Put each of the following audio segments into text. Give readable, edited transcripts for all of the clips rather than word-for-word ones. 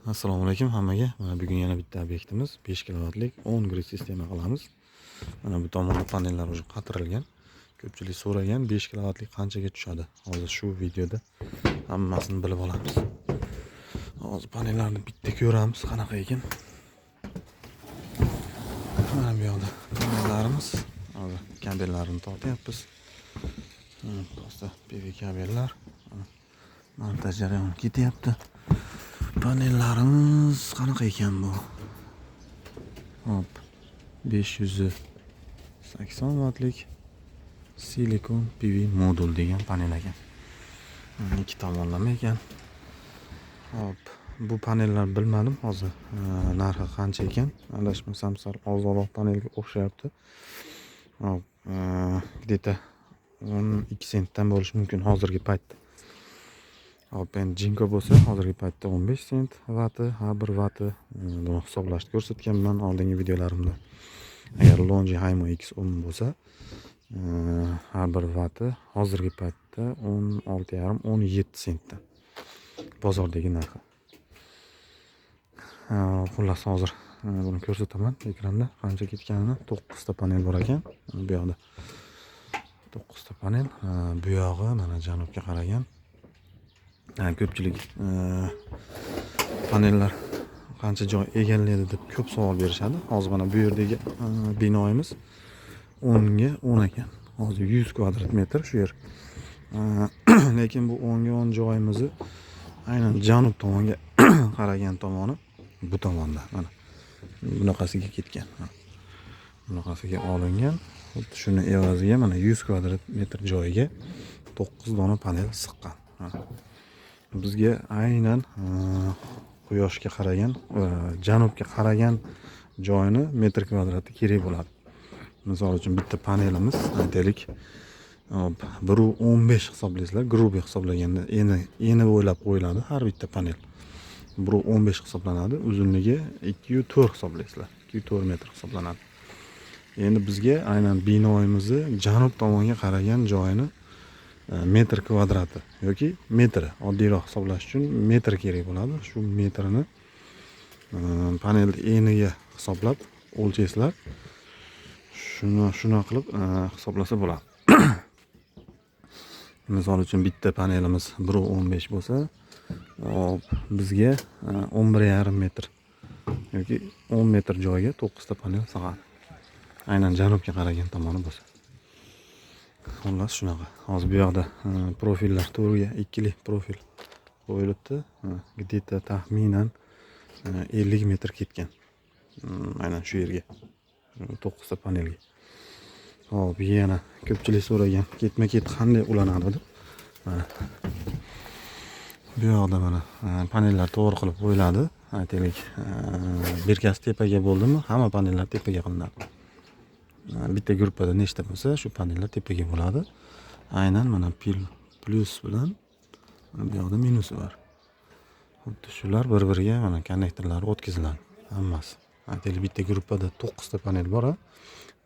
Assalomu alaykum hammaga. Mana bugun yana bitta obyektimiz 5 kilovatlik 10 grid sistema qilamiz. Mana bu tomonda panellar уже qatirilgan. Ko'pchilik so'ragan 5 kilovatlik qanchaga tushadi. Hozir shu videoda hammasini bilib olamiz. Hozir panellarni bitta ko'ramiz qanaqa ekan. Mana bu yoqda panellarimiz. Hozir kabellarni tortyapmiz. To'g'ri, PV kabellar. Montaj jarayoni ketyapti. Panellarimiz qanaqa ekan bu? Hop. 580 wattlik silikon PV modul degan panel ekan. Ikki tomonlama ekan. Hop. Bu panellar bilmadim hozir. Narxi qancha ekan? Adashmasam sal ozroq panelga o'xshayapti. Hop. Где-то 12 sentdan bo'lishi mumkin hozirgi paytda. Hop, endi Jinko bo'lsa, hozirgi paytda 15 sent vati, har bir vati buni hisoblashni ko'rsatganman oldingi videolarimda. Agar Longi Haymo X10 bo'lsa, har bir vati hozirgi paytda 16,5-17 sentdan. Bozordagi narxi. Xullas hozir buni ko'rsataman ekranda qancha ketganini. 9 ta panel bor ekan. Bu yoqda 9 ta panel, bu yog'i mana janubga qaragan. Ko'pchilik panellar qancha joy egallaydi deb ko'p savol berishadi. Hozir mana bu yerdagi binoyimiz 10 ga 10 ekan. Hozir 100 kvadrat metr shu yer. Lekin bu 10 ga 10 joyimizni aynan janub tomonga qaragan tomoni bu tomonda. Mana bunaqasiga ketgan. Bunaqasiga olingan. Xuddi shuni evaziga mana 100 kvadrat metr joyiga 9 dona panel siqqan. Bizga aynan quyoshga qaragan, janubga qaragan joyini metr kvadrati kerak bo'ladi. Misol uchun bitta panelimiz aytaylik 1.15 hisoblaysizlar, grubiy hisoblaganda eni o'ylab qo'yiladi har bitta panel. 1.15 hisoblanadi, uzunligi 2.4 hisoblaysizlar. 2.4 metr hisoblanadi. Endi bizga aynan binoyimizni janub tomonga qaragan joyini metr kvadrati yoki metri oddiyroq hisoblash uchun metr kerak bo'ladi. Shu metrini panelni eniga hisoblab o'lchaysizlar. Shuni qilib hisoblasa bo'ladi. Misol uchun bitta panelimiz 1.15 bo'lsa, bizga 11,5 metr yoki 10 metr joyga 9 ta panel sig'adi. Aynan janubga qaragan tomoni bo'lsa. Xullas shunaqa. Hozir bu yoqda profillar to'rga ikkili profil qo'yilibdi. Где-то taxminan 50 metr ketgan. Aynan shu yerga 9 ta panelga. Hop, yana ko'pchilik so'ragan ketma-ket qanday ulanadi deb. Mana bu yoqda mana panellar to'g'ri qilib qo'yiladi. Aytaylik, birkasi tepaga bo'ldimi, hamma panellar tepaga qilinadi. Bitta gruppada nechta bo'lsa, shu panellar tepaga bo'ladi. Aynan mana plus bilan bu yoqda minusi bor. Xuddi shular bir-biriga mana konnektorlari o'tkaziladi hammasi. Aytaylik, bitta gruppada 9 ta panel bor.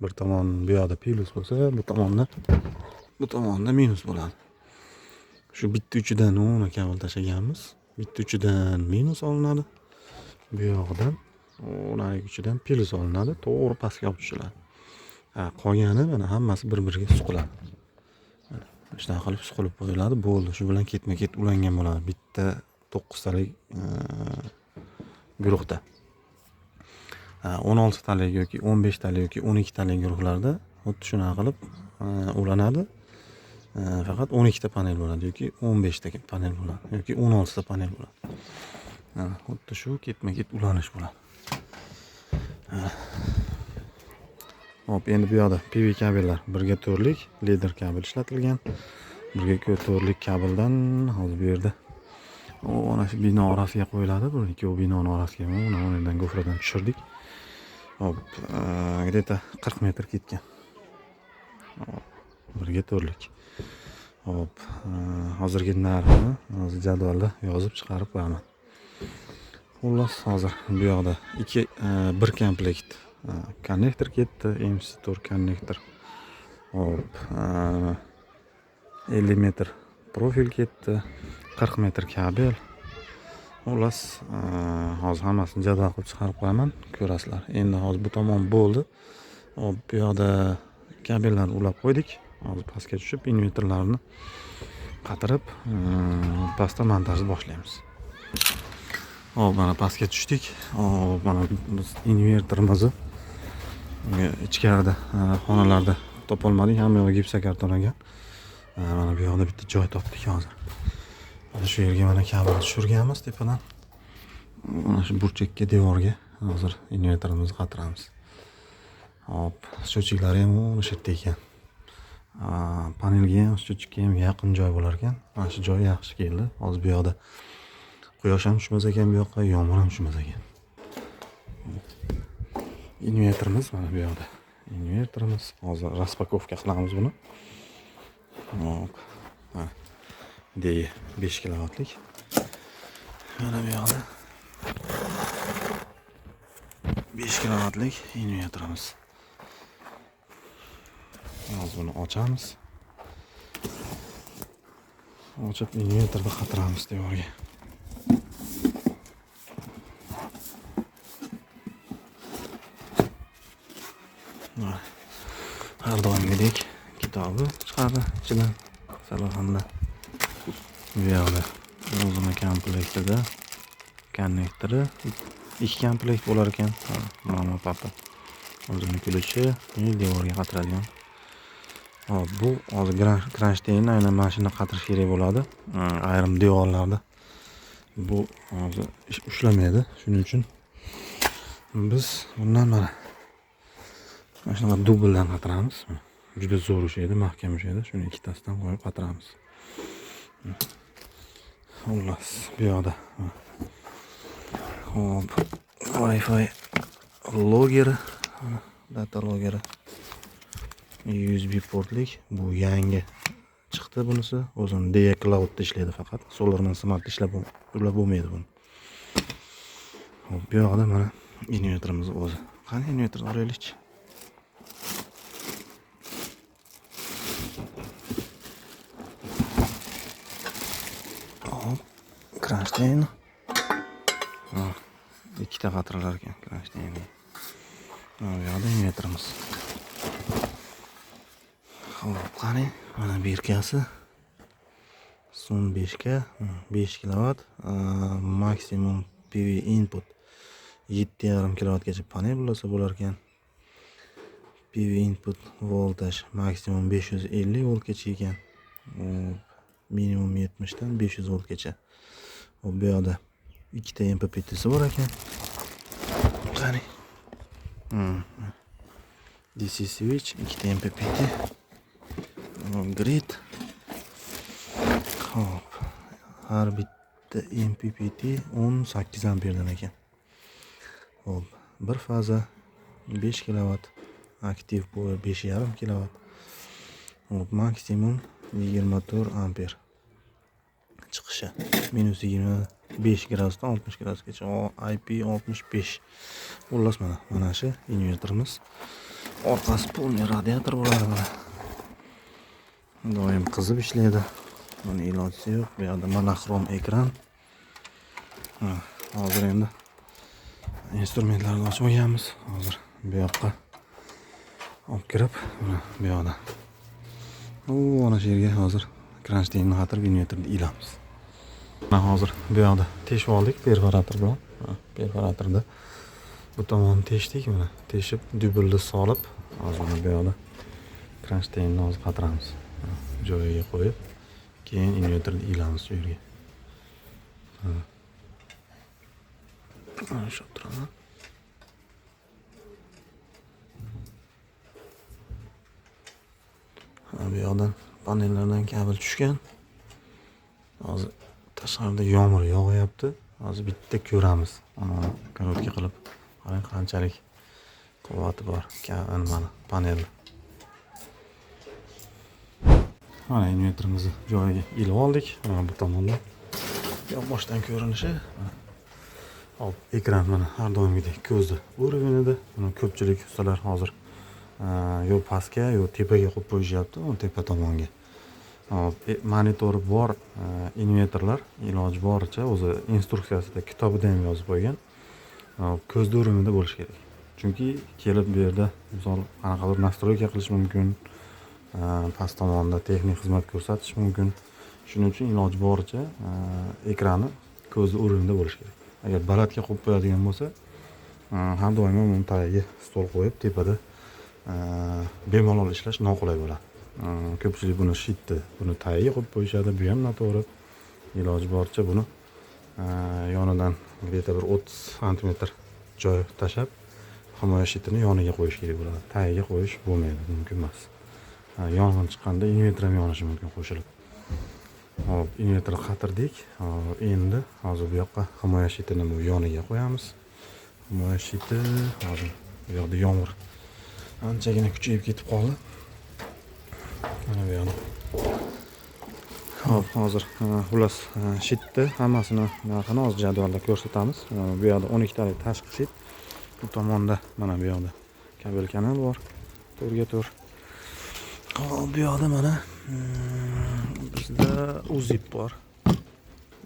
Bir tomon bu yoqda plus bo'lsa, bu tomonda minus bo'ladi. Shu bitta uchidan 10 kabel tashlaganmiz. Bitta uchidan minus olinadi. Bu yoqdan o'nalik uchidan plus olinadi, to'g'ri pastga olib tushiladi. Qolgani mana hammasi bir-biriga suqiladi. Mana shunaqa qilib suqilib qo'yiladi, bo'ldi. Shu bilan ketma-ket ulangan bo'ladi bitta 9 talik guruhda. 16 talik yoki 15 talik yoki 12 talik guruhlarda xuddi shunaqa qilib ulanadi. Faqat 12 ta panel bo'ladi yoki 15 ta panel bo'ladi yoki 16 ta panel bo'ladi. Xuddi shu ketma-ket ulanish bo'ladi. Hop, endi bu yoqda PV kabellar 1/4 lik lider kabel ishlatilgan. 1/4 lik kabeldan hozir bu yerda mana shu bino orasiga qo'yiladi. Bu ikkovi binoning orasiga mana o'rnidan gofradan tushirdik. Hop, где-то 40 metr ketgan. 1/4 lik. Hop, hozirgi narxini hozir jadvalda yozib chiqarib qo'yaman. Xullas, hozir bu yoqda bir komplekt konnektor ketdi, MC4 konnektor. Hop, 50 metr profil ketdi, 40 metr kabel, Xullas, hozir hammasini jadval qilib chiqarib qo'yaman, ko'rasizlar. Endi hozir bu tomon bo'ldi. Hop, bu yoqda kabellarni ulab qo'ydik. Hozir pastga tushib, invertorlarni qatirib, pastda montajni boshlaymiz. Hop, mana pastga tushdik. Hop, mana biz invertorimizni ichkarida, xonalarda topolmadik. Hamma yoq gipsakarton ekan. Mana bu yoqda bitta joy topdik hozir. Mana shu yerga mana kabel tushirganmiz tepadan. Mana shu burchakka devorga hozir invertorimizni qatiramiz. Hop, счетчиклari ham o'sha yerda ekan. Panelga ham, счетчикka ham yaqin joy bo'lar ekan. Mana shu joy yaxshi keldi. Hozir bu yoqda quyosh ham tushmas ekan, bu yoqqa yomg'ir ham tushmas ekan. Invertorimiz mana bu yoqda. Invertorimiz hozir raspakovka qilamiz buni. Hop. Mana DE 5 kilovatlik. Mana bu yoqda 5 kilovatlik invertorimiz. Hozir buni ochamiz. Ochib invertorni qatiramiz devorga. Har doimgidek kitobi chiqadi ichidan salofanda. Bu yoqda o'zini komplektida konnektori 2 komplekt bo'lar ekan. Mana papa. O'zini ключi devorga qatiradigan. Hop, bu hozir kronshtaynni aynan mashina qatirish kerak bo'ladi. Ayrim devorlarda bu hozir ushlamaydi. Shuning uchun biz bundan mana shunaqa dubldan qatiramiz. Juda zo'r ushlaydi, mahkam ushlaydi. Shuni ikkitasidan qo'yib qatiramiz. Xullas, bu yoqda hop, Wi-Fi logeri, data logeri, USB portlik. Bu yangi chiqdi bunisi. O'zini DE Cloud'da ishlaydi faqat. Solarman Smart ishlab bo'lmaydi buni. Hop, bu yoqda mana invertorimiz o'zi. Qani invertorni olaylikchi. Hop, kronshtayn. Ikkita qatiralar ekan kronshtaynga. Mana bu yoqda invertorimiz. Hop, qani mana birkasi Sun 5 ga 5 kilovat, maksimum PV input 7,5 kilovatgacha panel bo'lsa bo'lar ekan. PV input voltaj maksimum 550 voltgacha ekan. Minimum 70 dan 500 voltgacha. Bu yoqda ikkita MPPT'si bor ekan. Qani. DC switch, ikkita MPPT. Grid. Hop. Har bitta MPPT 18 amperdan ekan. Hop, bir faza 5 kilovat, aktiv power 5,5 kilovat. Hop, maksimum 24 amper. Chiqishi minus 25 gradusdan 60 gradusgacha. IP65. Xullas mana shu invertorimiz. Orqasi polni radiator bo'ladi mana. Doim qizib ishlaydi. Buni iloji yo'q. Bu yerda monoxrom ekran. Hozir endi instrumentlarni ochib olganmiz. Hozir bu yoqqa olib kirib, mana bu yoqda. Mana shu yerga hozir kronshtaynni qatirib invertorni ilamiz. Mana hozir bu yoqda teshib oldik perforator bilan. Perforatorda bu tomonni teshdik, mana teshib dublni solib, hozir mana bu yoqda kronshtaynni hozir qatiramiz. Joyiga qo'yib, keyin invertorni ilamiz shu yerga. Mana shu turaman. Bu yoqdan panellardan kabel tushgan. Hozir tashqarida yomg'ir yog'yapti. Hozir bitta ko'ramiz. Mana korotka qilib qarang qanchalik quvvati bor. Mana panel. Mana invertorimizni joyiga ilib oldik. Mana bu tomondan boshdan ko'rinishi. Hop, ekran mana har doimgidek ko'zni uровенida. Buni ko'pchilik ustalar hozir yo pastga, yo tepaga qo'yib qo'yishyapti, tepa tomonga. Hop, monitori bor invertorlar iloji boricha o'zi instruksiyasida kitobida ham yozib qo'ygan. Ko'zda o'rnida bo'lishi kerak. Chunki kelib bu yerda misol qanaqadir nastroyka qilish mumkin, past tomonda texnik xizmat ko'rsatish mumkin. Shuning uchun iloji boricha ekrani ko'zda o'rnida bo'lishi kerak. Agar balandga qo'yib qo'yadigan bo'lsa, har doim uni tagiga stol qo'yib tepada bemalol ishlash noqulay bo'ladi. Ko'pchilik buni shitni, buni tagiga qo'yib qo'yishadi, bu ham noto'g'ri. Iloji boricha buni yonidan где-то bir 30 sm joy tashab, himoya shitini yoniga qo'yish kerak bo'ladi. Tagiga qo'yish bo'lmaydi, mumkin emas. Yong'in chiqqanda invertor ham yonishi mumkin qo'shilib. Hop, invertorni qatirdik. Endi hozir bu yoqqa himoya shitini bu yoniga qo'yamiz. Himoya shiti hozir bu yoqda yomg'ir anchagina kuchayib ketib qoldi. Mana bu yoqda. Hop, hozir xullas shitni hammasini narxini hozir jadvalda ko'rsatamiz. Bu yoqda 12 talik tashqi shit. Bu tomonda mana bu yoqda kabel kanal bor. 4x4. Hop, bu yoqda mana bizda uzip bor.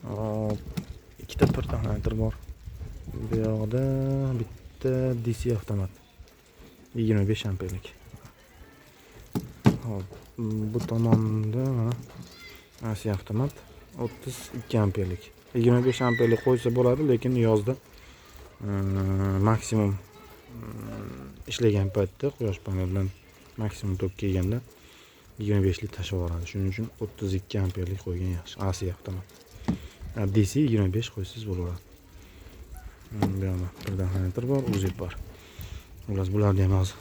Hop, ikkita protonator bor. Bu yoqda bitta DC avtomat 25 amperlik. Hop, bu tomonda mana AC avtomat 32 amperlik. 25 amperlik qo'ysa bo'ladi, lekin yozda maksimum ishlagan paytda quyosh panelidan maksimum tok kelganda 25 lik tashib yuboradi. Shuning uchun 32 amperlik qo'ygan yaxshi. AC avtomat. DC 25 qo'ysangiz bo'laveradi. Bu yerda protonator bor, uzib bor. Xullas bularni ham hozir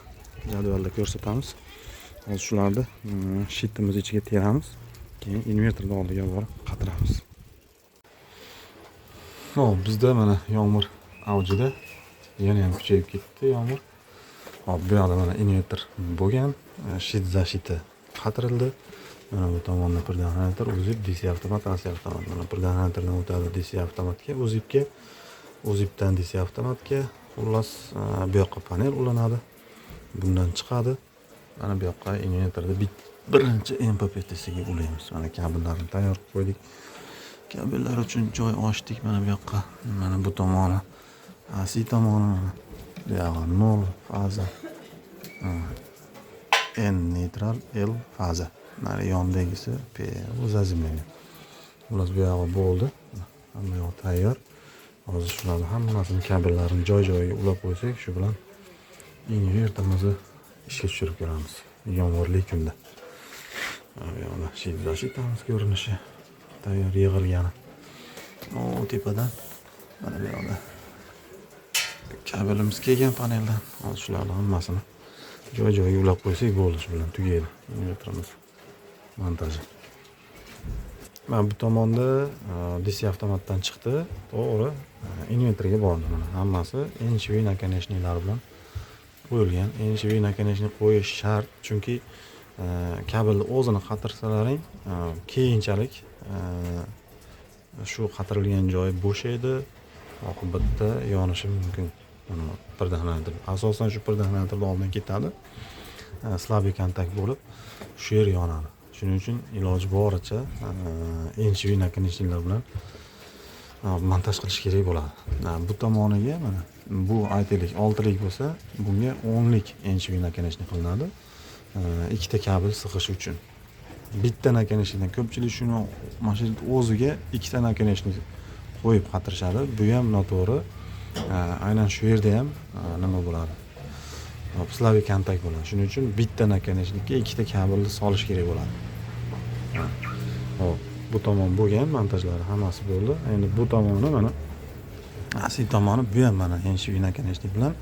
jadvalda ko'rsatamiz. Hozir shularni shitimiz ichiga teramiz. Keyin invertorni oldiga borib qatiramiz. Hop, bizda mana yomg'ir avjida. Yana ham kuchayib ketdi yomg'ir. Hop, bu yoqda mana invertor bo'lgan, shit zashiti qatirildi. Mana bu tomonda protonator, uzib, DC avtomat, AC avtomat. Mana protonatordan o'tadi DC avtomatga, uzibga, uzibdan DC avtomatga. Xullas bu yoqqa panel ulanadi. Bundan chiqadi. Mana bu yoqqa invertorda birinchi MPPT'siga ulaymiz. Mana kabellarni tayyor qilib qo'ydik. Kabellar uchun joy ochdik. Mana bu yoqqa, mana bu tomoni AC tomoni, bu yog'i 0 faza. N neytral, L faza. Mana yondagisi P zazimlangan. Xullas bu yog'i bo'ldi. Hamma yoq tayyor. Hozir shularni hammasini kabellarini joy-joyiga ulab qo'ysak, shu bilan invertorimizni ishga tushirib kelamiz. Yomg'irli kunda. Mana bu yoqda shitamiz ko'rinishi tayyor yig'ilgani. O tepadan mana bu yoqda kabelimiz kelgan paneldan. Hozir shularni hammasini joy-joyiga ulab qo'ysak bo'ldi, shu bilan tugaydi invertorimiz montaji. Mana bu tomonda DC avtomatdan chiqdi, to'g'ri invertorga bordi. Mana hammasi NCV nakonechniklar bilan qo'yilgan. NCV nakonechnik qo'yish shart, chunki kabelni o'zini qatirsalaring, keyinchalik shu qatirilgan joy bo'shaydi, oqibatda yonishi mumkin. Mana protonator. Asosan shu protonatorning oldidan ketadi. Slabый kontakt bo'lib, shu yer yonadi. Shuning uchun iloji boricha NCV nakonechniklar bilan montaj qilish kerak bo'ladi. Bu tomoniga mana bu aytaylik 6 lik bo'lsa, bunga 10 lik NCV nakonechnik qilinadi. Ikkita kabel sig'ish uchun. Bitta nakonechnikdan ko'pchilik shuni mashin o'ziga ikkita nakonechnik qo'yib qatirishadi. Bu ham noto'g'ri. Aynan shu yerda ham nima bo'ladi? Slabый kontakt bo'ladi. Shuning uchun bitta nakonechnikka ikkita kabelni solish kerak bo'ladi. Hop, bu tomon bo'lgan, montajlari hammasi bo'ldi. Endi bu tomoni mana asli tomoni bu ham mana NCV nakonechnik bilan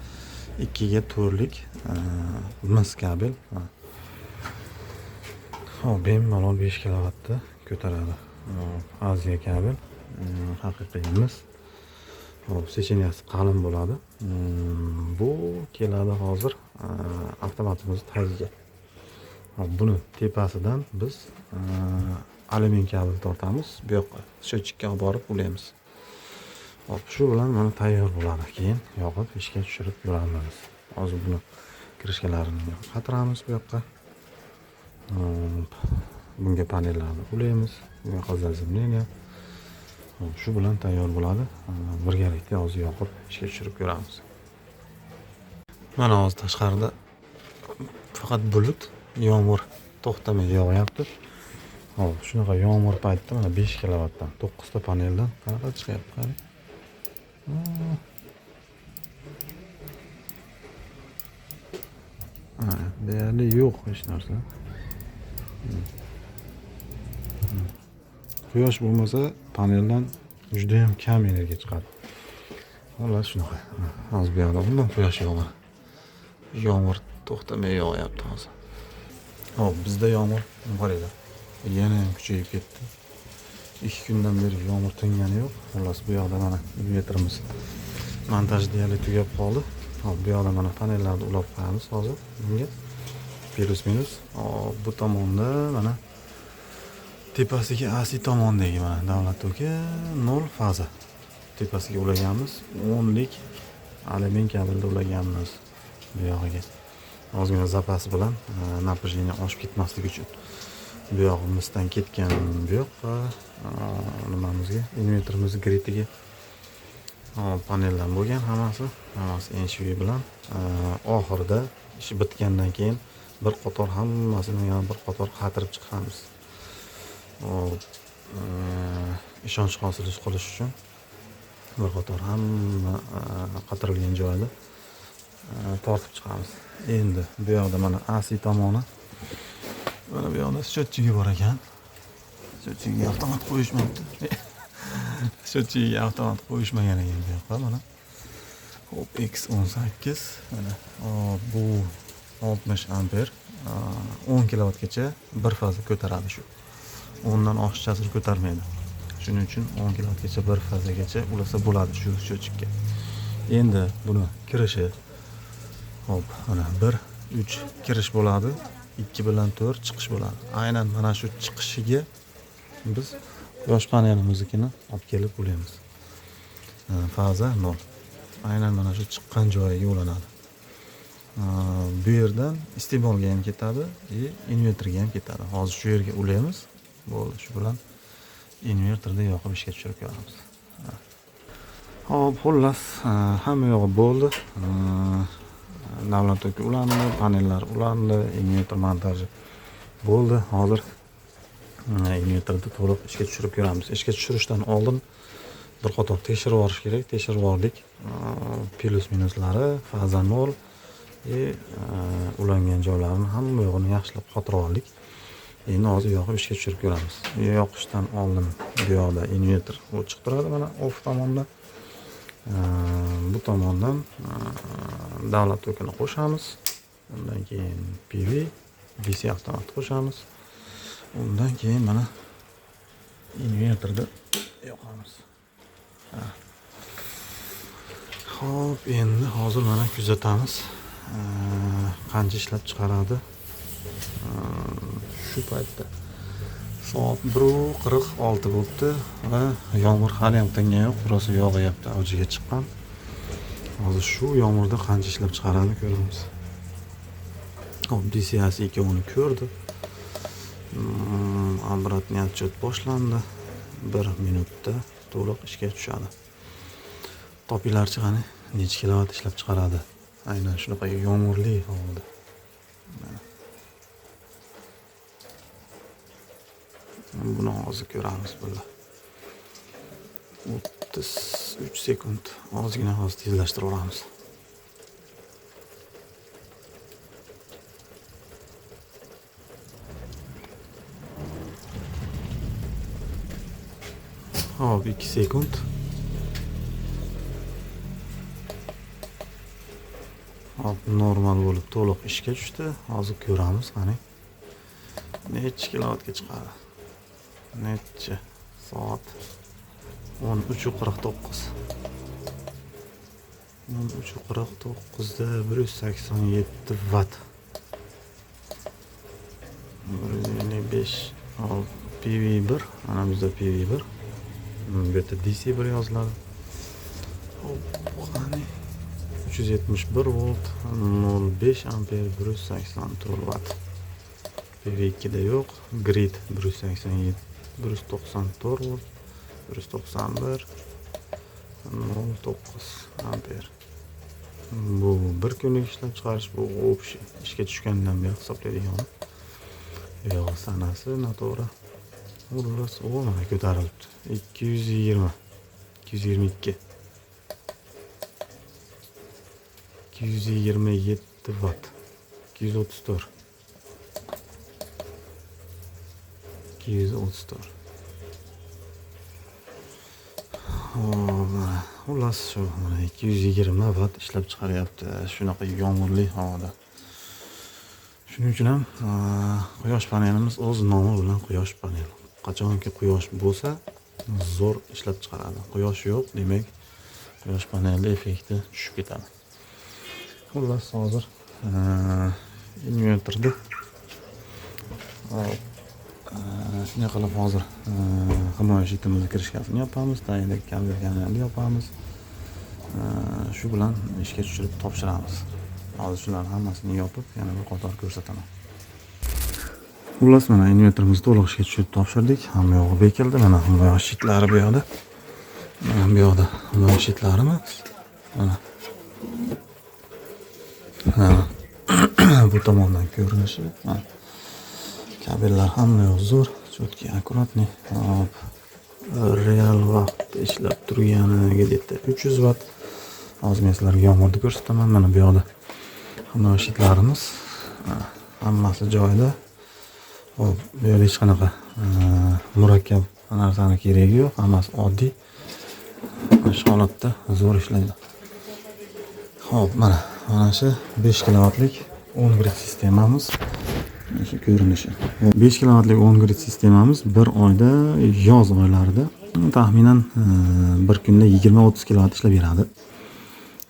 2 ga 4 lik mis kabel. Hop, bemalol 5 kilovatni ko'taradi. Aziya kabel, haqiqiy mis. Hop, secheniyasi qalin bo'ladi. Bu keladi hozir avtomatimiz tagiga. Hop, buni tepasidan biz alyumin kabel tortamiz. Bu yoqqa счетчикka olib borib ulaymiz. Hop, shu bilan mana tayyor bo'ladi. Keyin yoqib ishga tushirib yuboramiz. Hozir buni krishkalarini qatiramiz bu yoqqa. bunga panellarni ulaymiz, bunga zazimleniya. Shu bilan tayyor bo'ladi. Birgalikda hozir yoqib ishga tushirib ko'ramiz. Mana hozir tashqarida faqat bulut, yomg'ir to'xtamay yog'yapti. Hop, shunaqa yomg'ir paytida mana 5 kilovatdan 9 ta paneldan qanaqa chiqyapti, qarang. Deyarli yo'q hech narsa. Quyosh bo'lmasa, paneldan juda ham kam energiya chiqadi. Xullas shunaqa. Hozir bu yoqda bundan quyosh yog'adi. Yomg'ir to'xtamay yog'yapti hozir. Hop, bizda yomg'ir qaranglar. Yana ham kuchayib ketdi. 2 kundan beri yomg'ir tingani yo'q. Xullas bu yoqda mana inverterimiz montaj deyarli tugab qoldi. Hop, bu yoqda mana panellarni ulab qo'yamiz hozir bunga. Plus minus. Hop, bu tomonda mana tepasiga asi tomondagi mana Davlat aka 0 faza. Tepasiga ulaganmiz. 10 lik alyumin kabelda ulaganmiz bu yog'iga. Ozgina zapasi bilan напряжение oshib ketmasligi uchun. Bu yog'imizdan ketgan bu yoqqa nimamizga, inverterimiz gritiga panellar bo'lgan hammasi NSV bilan oxirida ishi bitgandan keyin bir qator hammasini yana bir qator qatirib chiqamiz. Ishonch hosil qilish uchun bir qator hamma qatirilgan joyda tortib chiqamiz. Endi bu yoqda mana AC tomoni. Mana bu yoqda счётчиги bor ekan. Счётчиgiga avtomat qo'yishmabdi. Счётчиgiga avtomat qo'yishmagan ekan bu yoqda mana. Hop, X18 mana bu 60 amper 10 kilovatgacha bir faza ko'taradi shu. Ondan oshiqchasini ko'tarmaydi. Shuning uchun 10 kilovatgacha bir fazagacha ulasa bo'ladi shu счётчикka. Endi buni kirishi hop, mana 1 3 kirish bo'ladi, 2 bilan 4 chiqish bo'ladi. Aynan mana shu chiqishiga biz quyosh panelimiznikini olib kelib ulaymiz. Faza 0. Aynan mana shu chiqqan joyiga ulanadi. Bu yerdan iste'molga ham ketadi, inverterga ham ketadi. Hozir shu yerga ulaymiz. Bo'ldi, shu bilan inverterda yoqib ishga tushirib ko'ramiz. Hop, xullas hamma yog'i bo'ldi. Davlat aka ulandi, panellar ulandi, inverter montaji bo'ldi. Hozir inverterni to'liq ishga tushirib ko'ramiz. Ishga tushirishdan oldin bir qator tekshirib olish kerak. Tekshirib oldik. Plus minuslari, faza 0 ulangan joylarini hamma yo'g'ini yaxshilab qotirib oldik. Endi hozir yoqib ishga tushirib ko'ramiz. Yoqishdan oldin bu yoqda inverter o'chiq turadi mana off tomonda. Bu tomondan Davlat tokini qo'shamiz. Undan keyin PV, DC avtomat qo'shamiz. Undan keyin mana inverterda yoqamiz. Xo'p, endi hozir mana kuzatamiz. Qancha ishlab chiqaradi. Shu paytda soat 1:46 bo'ldi va yomg'ir hali ham tingan yo'q, rosa yog'yapti, avjiga chiqqan. Hozir shu yomg'irda qancha ishlab chiqaradi ko'ramiz. Hop, DCS ikkovini ko'rdi. Обратный отчет boshlandi. 1 minutda to'liq ishga tushadi. Topilarchi qani necha kilovat ishlab chiqaradi. Aynan shunaqa yomg'irli havoda. Buni hozir ko'ramiz bular. 33 sekund. Ozgina hozir tezlashtirib olamiz. Hop, 2 sekund. Hop, normal bo'lib to'liq ishga tushdi. Hozir ko'ramiz qani necha kilovatga chiqadi. Necha soat 13:49. 13:49 da 187 watt. 155 PV1, ana bizda PV1. Bu yerda DC1 yoziladi. Hop, qani 371 volt, 0.5 amper, 184 watt. PV2'de yo'q. Grid 187, 194 volt, 191, 0.9 amper. Bu bir kunlik ishlab chiqarish, bu общий ishga tushgandan beri hisoblaydigan. Yog' sanasi noto'g'ri. Xullas, mana ko'tarilibdi. 220, 222, 227 watt, 234, 234. Xullas shu mana 220 watt ishlab chiqaryapti shunaqa yomg'irli havoda. Shuning uchun ham quyosh panelimiz o'z nomi bilan quyosh paneli. Qachonki quyosh bo'lsa, zo'r ishlab chiqaradi. Quyosh yo'q, demak, quyosh paneli effekti tushib ketadi. Xullas hozir inverterda shunday qilib hozir himoya shitimizni kirishkasini yopamiz, tayindagi kabellarni yopamiz. Shu bilan ishga tushirib topshiramiz. Hozir shularni hammasini yopib, yana bir qator ko'rsataman. Xullas, mana inverterimizni to'liq ishga tushirib topshirdik. Hamma yog'i bekildi. Mana himoya shitlari bu yoqda. Mana bu yoqda himoya shitlarimiz. Mana. Bu tomondan ko'rinishi. Kabellar hamma yoq zo'r, cho'tki, akkuratniy. Hop. Real vaqt ishlab turganiga deydi 300 watt. Hozir men sizlarga yomg'irni ko'rsataman. Mana bu yoqda himoya shitlarimiz hammasi joyida. Hop, bu yerda hech qanaqa murakkab narsani keragi yo'q, hammasi oddiy. Shu holatda zo'r ishlaydi. Hop, mana shu 5 kilovatlik 10 grid sistemamiz. Shu ko'rinishi. 5 kilovatlik 10 grid sistemamiz bir oyda, yoz oylarida taxminan bir kunda 20-30 kilovat ishlab beradi.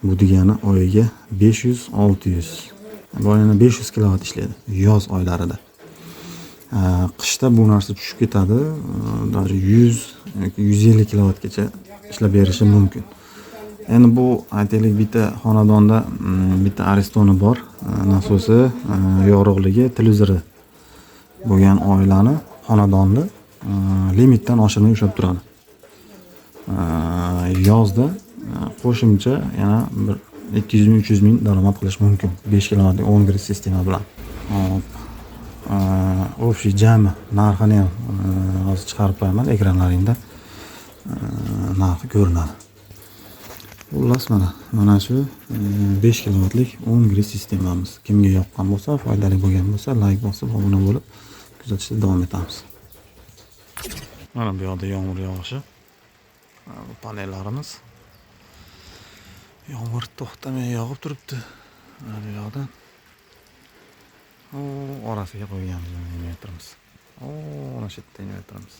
Bu degani oyiga 500-600. Bu yana 500 kilovat ishlaydi yoz oylarida. Qishda bu narsa tushib ketadi, даже 100 yoki 150 kilovatgacha ishlab berishi mumkin. Endi bu aytaylik bitta xonadonda bitta Aristoni bor, nasosi, yorug'ligi, televizori bo'lgan oilani xonadonni limitdan oshirmay ushlab turadi. Yozda qo'shimcha yana bir 200-300 ming daromad qilish mumkin 5 kilovatlik 10 grid sistema bilan. Общий jami narxini ham hozir chiqarib qo'yaman, ekranlaringda narxi ko'rinadi. Xullas, mana shu 5 kilovatlik 10 grid sistemamiz. Kimga yoqqan bo'lsa, foydali bo'lgan bo'lsa, like bosib, obuna bo'lib kuzatishda davom etamiz. Mana bu yoqda yomg'ir yog'ishi. Bu panellarimiz. Yomg'ir to'xtamay yog'ib turibdi. Mana bu yoqda. Orasiga qo'yganmiz inverterimiz. Mana shu yerda inverterimiz.